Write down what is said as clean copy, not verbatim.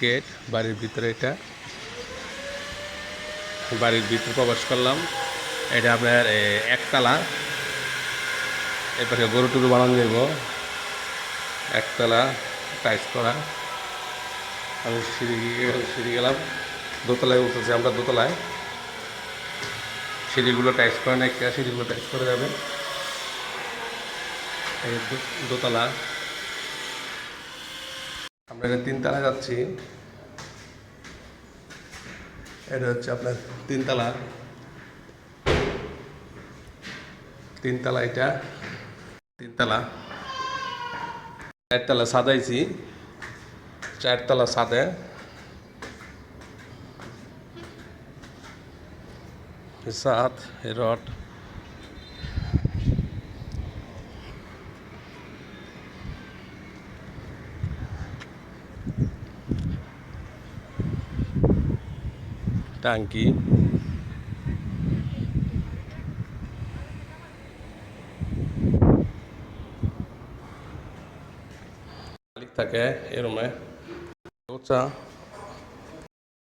Gate, বাড়ির ভিতরে এটা বাড়ির ভিতরে প্রবেশ করলাম। এটা আপনার একতলা, এরপরে গরু টুরু বানানো যাব। একতলা টাইস করা। আমি সিঁড়ি গেলাম, দোতলায় উঠেছি আমরা। দোতলায় সিঁড়িগুলো টাইস করে না, সিঁড়িগুলো টাইস করে যাবে। এই দোতলা, আমরা এটা তিনতলা যাচ্ছি। এটা হচ্ছে আপনার তিনতলা। এটা তিনতলা। চারতলা সাদাইছি, চারতলা সাদে। সাত রড, টাঙ্কি, মালিক থাকে এ রুমে। উঁচা